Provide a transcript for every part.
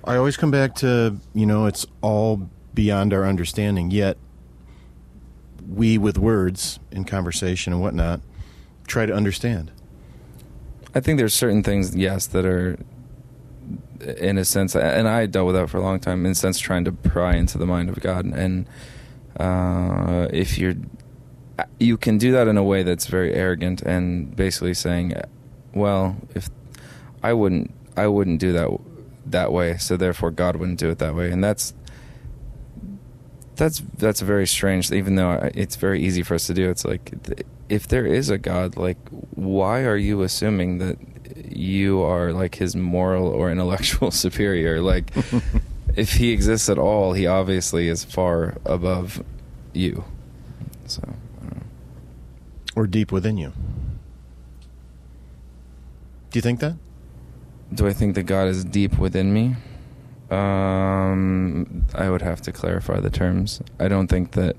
I always come back to, it's all beyond our understanding, yet we, with words in conversation and whatnot, try to understand. I think there's certain things, yes, that are, in a sense, and I dealt with that for a long time, in a sense, trying to pry into the mind of God. And if you can do that in a way that's very arrogant and basically saying, well, if I wouldn't do that way, so therefore God wouldn't do it that way. And that's very strange, even though it's very easy for us to do. It's like, if there is a God, like, why are you assuming that you are like his moral or intellectual superior? Like, if he exists at all, he obviously is far above you. So, I don't know. Or deep within you. Do you think that? Do I think that God is deep within me? I would have to clarify the terms. I don't think that,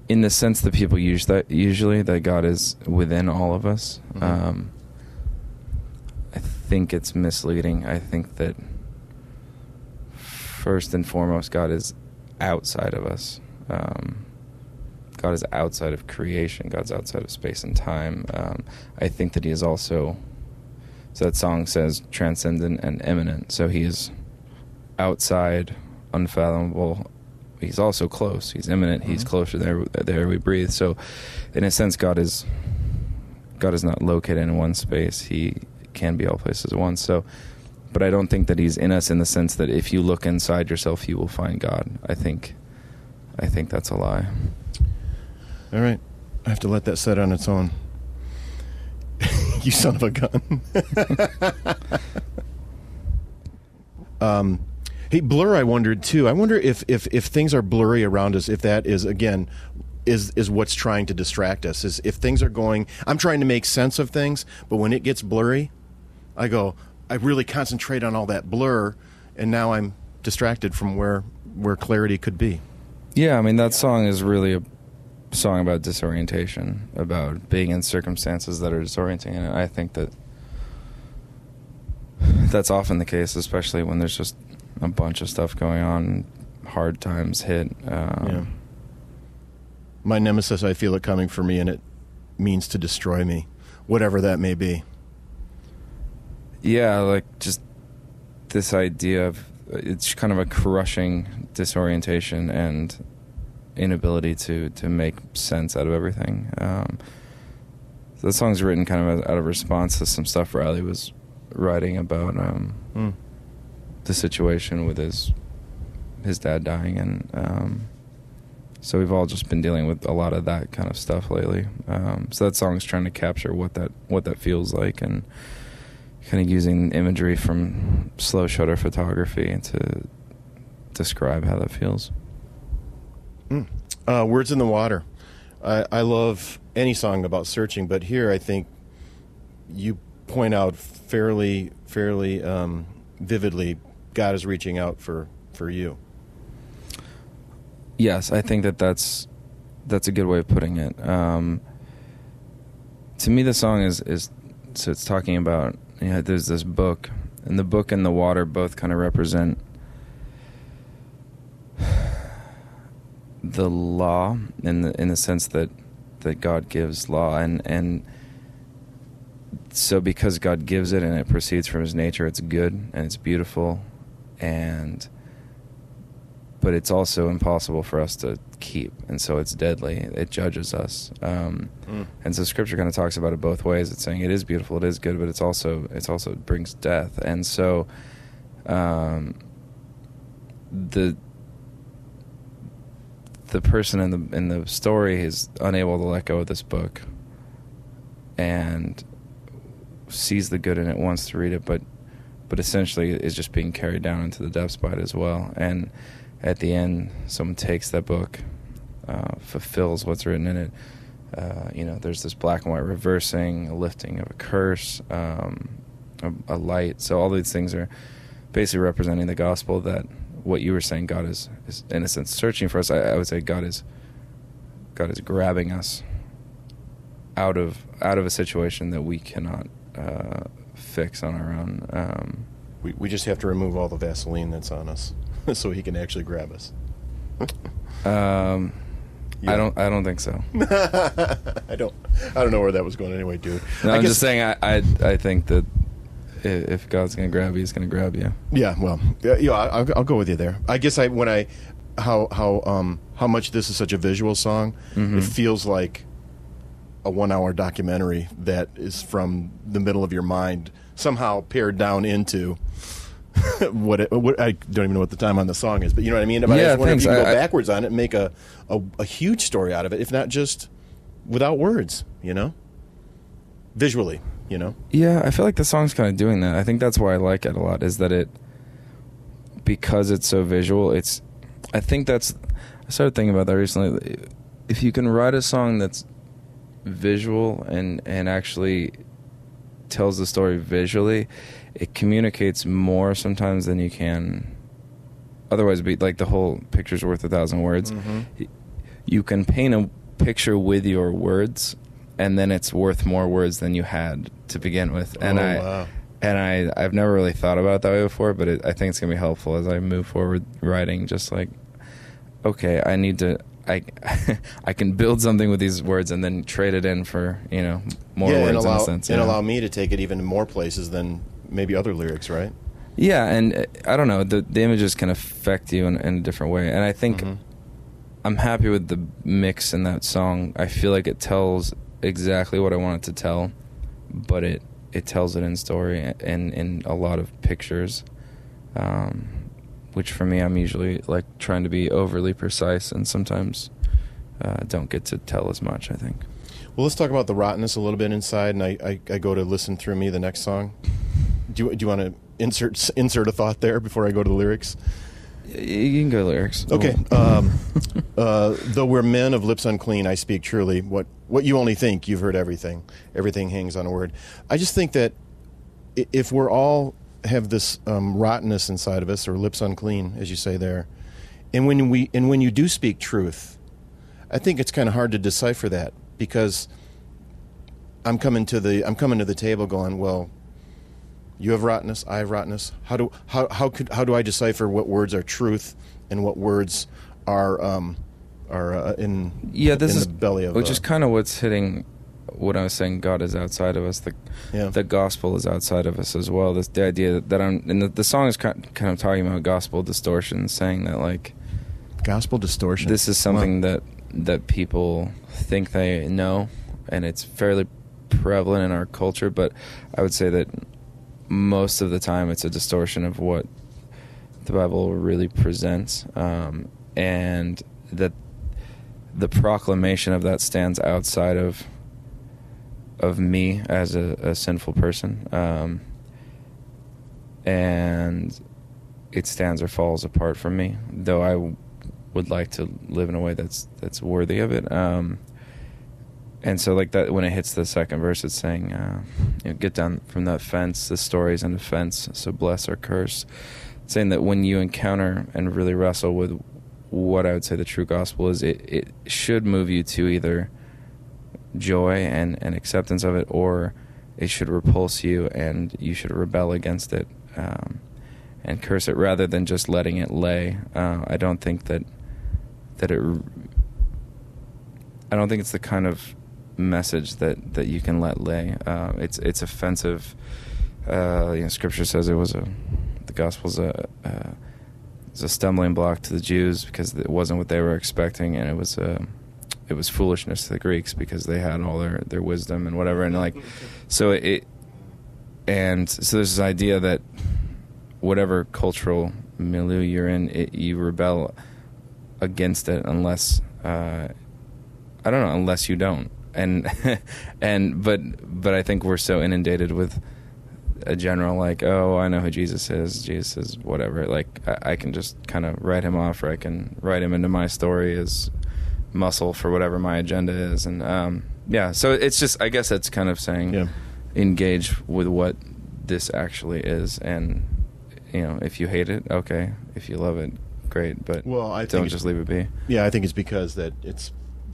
in the sense that people use that usually, that God is within all of us. Mm-hmm. I think it's misleading. I think that first and foremost, God is outside of us. God is outside of creation. God's outside of space and time. I think that he is also, so that song says, transcendent and immanent. So he is outside, unfathomable. He's also close. He's immanent. Mm-hmm. He's closer there we breathe. So, in a sense, God is not located in one space. He can be all places at once. So, but I don't think that he's in us in the sense that if you look inside yourself, you will find God. I think that's a lie. All right. I have to let that set on its own. You son of a gun. Hey, blur, I wondered, too. I wonder if things are blurry around us, if that is, again, is what's trying to distract us. Is if things are going... I'm trying to make sense of things, but when it gets blurry, I really concentrate on all that blur, and now I'm distracted from where clarity could be. Yeah, I mean, that song is really a song about disorientation, about being in circumstances that are disorienting, and I think that's often the case, especially when there's just a bunch of stuff going on, hard times hit. Yeah. My nemesis, I feel it coming for me, and it means to destroy me, whatever that may be. Yeah, like just this idea of, it's kind of a crushing disorientation and inability to make sense out of everything. So the song's written kind of out of response to some stuff Riley was writing about the situation with his dad dying, and so we've all just been dealing with a lot of that kind of stuff lately. So that song's trying to capture what that feels like, and kind of using imagery from slow shutter photography to describe how that feels. Words in the Water. I love any song about searching, but here I think you point out fairly vividly, God is reaching out for you. Yes, I think that's a good way of putting it. To me, the song is so it's talking about, there's this book, and the book and the water both kind of represent the law in the sense that God gives law, and so because God gives it and it proceeds from his nature, it's good and it's beautiful, but it's also impossible for us to keep, and so it's deadly. It judges us, and so Scripture kind of talks about it both ways. It's saying it is beautiful, it is good, but it also brings death, and so the person in the story is unable to let go of this book and sees the good in it, wants to read it, but essentially is just being carried down into the depths by it as well. And at the end, someone takes that book, fulfills what's written in it. There's this black and white reversing, a lifting of a curse, a light. So all these things are basically representing the gospel, that what you were saying, God is in a sense searching for us. I would say God is grabbing us out of a situation that we cannot fix on our own. We just have to remove all the Vaseline that's on us so he can actually grab us. Yeah. I don't think so. I don't know where that was going anyway, dude. No, I'm just saying I think that if God's gonna grab you, He's gonna grab you. Yeah, well, I'll go with you there. I guess how much this is such a visual song, it feels like a 1 hour documentary that is from the middle of your mind somehow pared down into what I don't even know what the time on the song is, but you know what I mean? But I just wonder if you can go backwards on it and make a huge story out of it, if not just without words, visually, Yeah, I feel like the song's kind of doing that. I think that's why I like it a lot, is that because it's so visual, I started thinking about that recently. If you can write a song that's visual and actually tells the story visually, it communicates more sometimes than you can otherwise. Be like the whole picture's worth 1,000 words. You can paint a picture with your words, and then it's worth more words than you had to begin with. And wow. I've never really thought about it that way before, but I think it's gonna be helpful as I move forward writing. Just like, okay, I can build something with these words and then trade it in for more words in a sense, and allow me to take it even more places than maybe other lyrics, right? Yeah, and I don't know, the images can affect you in a different way, and I think I'm happy with the mix in that song. I feel like it tells exactly what I want it to tell, but it tells it in story and in a lot of pictures. Which for me, I'm usually like trying to be overly precise, and sometimes don't get to tell as much, I think. Well, let's talk about the rottenness a little bit inside, and I go to Listen Through Me, the next song. Do you want to insert a thought there before I go to the lyrics? You can go to lyrics. Okay. Though we're men of lips unclean, I speak truly. What you only think, you've heard everything. Everything hangs on a word. I just think that if we're all have this rottenness inside of us, or lips unclean, as you say there, and when you do speak truth, I think it's kind of hard to decipher that, because I'm coming to the table going, well, you have rottenness, I have rottenness. How do I decipher what words are truth and what words are in the belly of, which is kind of what's hitting what I was saying. God is outside of us. The gospel is outside of us as well. The idea that the song is kind of talking about gospel distortion, saying that like gospel distortion. This is something that people think they know, and it's fairly prevalent in our culture. But I would say that most of the time it's a distortion of what the Bible really presents, and that the proclamation of that stands outside of me as a sinful person, and it stands or falls apart from me, though I would like to live in a way that's worthy of it. And so like that, when it hits the second verse, it's saying, get down from that fence, the story's an offense, so bless or curse. It's saying that when you encounter and really wrestle with what I would say the true gospel is, it should move you to either joy and acceptance of it, or it should repulse you and you should rebel against it and curse it, rather than just letting it lay. I don't think I don't think it's the kind of message that you can let lay. It's offensive. Scripture says the gospel's a stumbling block to the Jews because it wasn't what they were expecting, and it was foolishness to the Greeks because they had all their wisdom and whatever, and so there's this idea that whatever cultural milieu you're in, you rebel against it unless unless you don't. But I think we're so inundated with a general I know who Jesus is whatever, I can just kind of write him off, or I can write him into my story as muscle for whatever my agenda is, and so it's just, I guess it's kind of saying engage with what this actually is, and if you hate it, okay, if you love it, great, but don't just leave it be. I think it's because that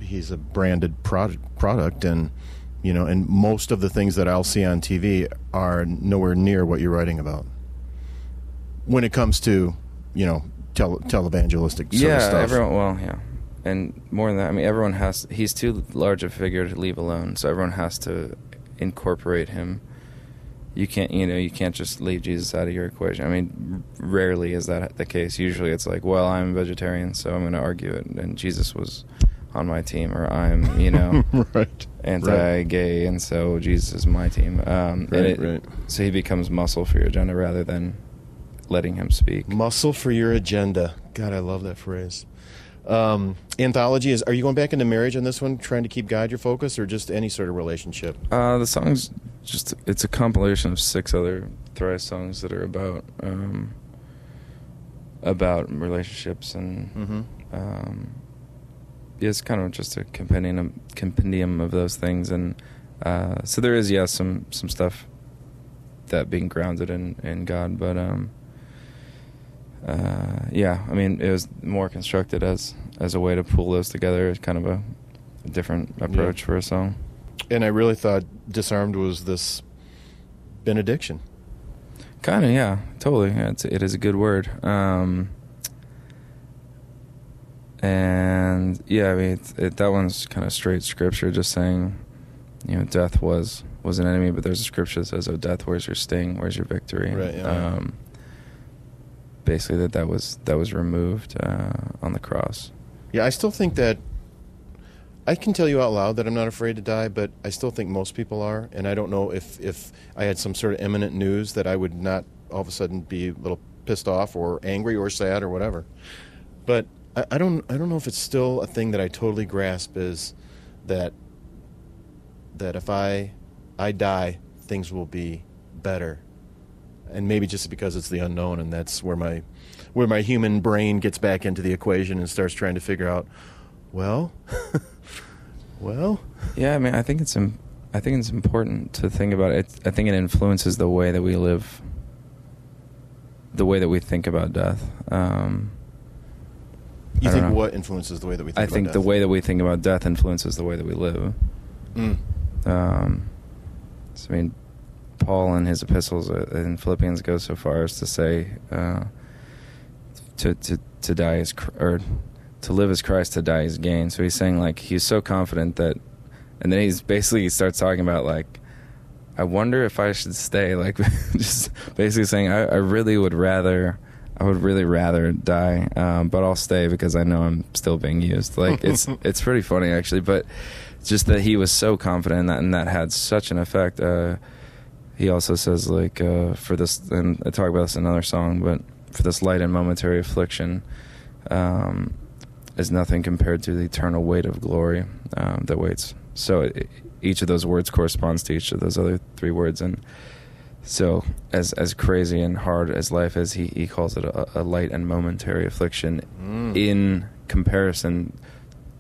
he's a branded product, and and most of the things that I'll see on TV are nowhere near what you're writing about. when it comes to, televangelistic sort of stuff. Everyone. Well, yeah, and more than that, I mean, everyone has. He's too large a figure to leave alone, so everyone has to incorporate him. You can't just leave Jesus out of your equation. I mean, rarely is that the case. Usually it's like, well, I'm a vegetarian, so I'm going to argue it, and Jesus was on my team, or I'm, right. anti-gay, and so Jesus is my team. Right. So he becomes muscle for your agenda rather than letting him speak. Muscle for your agenda. God, I love that phrase. Anthology are you going back into marriage on this one, trying to keep God your focus, or just any sort of relationship? The song's it's a compilation of 6 other Thrice songs that are about relationships, and it's kind of just a compendium of those things, and so there is some stuff that being grounded in God, but I mean, it was more constructed as a way to pull those together. It's kind of a different approach for a song. And I really thought Disarmed was this benediction. Kind of, yeah, totally. Yeah, it is a good word. And yeah, I mean, that one's kind of straight scripture, just saying, death was an enemy, but there's a scripture that says, "Oh, death, where's your sting? Where's your victory?" Right. Yeah. Basically, that was removed on the cross. Yeah, I still think that I can tell you out loud that I'm not afraid to die, but I still think most people are, and I don't know if I had some sort of imminent news that I would not all of a sudden be a little pissed off or angry or sad or whatever. But I don't know if it's still a thing that I totally grasp, is that if I die, things will be better. And maybe just because it's the unknown, and that's where my human brain gets back into the equation and starts trying to figure out, well. Yeah, I mean, I think it's important to think about it. I think it influences the way that we live, the way that we think about death. You think what influences the way that we think about death? I think the way that we think about death influences the way that we live. So, I mean, Paul in his epistles in Philippians goes so far as to say to die is or to live as Christ, to die is gain. So he's saying, like, he's so confident that, and then he starts talking about, like, I wonder if I should stay, like, just basically saying I really would really rather die, but I'll stay because I know I'm still being used. Like, it's pretty funny actually, but just that he was so confident in that, and that had such an effect. He also says, like, for this, and I talk about this in another song, but for this light and momentary affliction is nothing compared to the eternal weight of glory that waits. So each of those words corresponds to each of those other 3 words, and so as crazy and hard as life is, he calls it a light and momentary affliction in comparison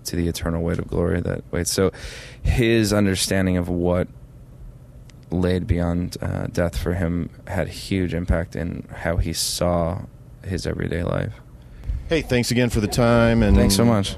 to the eternal weight of glory that waits. So his understanding of what laid beyond death for him had huge impact in how he saw his everyday life. Hey, thanks again for the time. And thanks so much.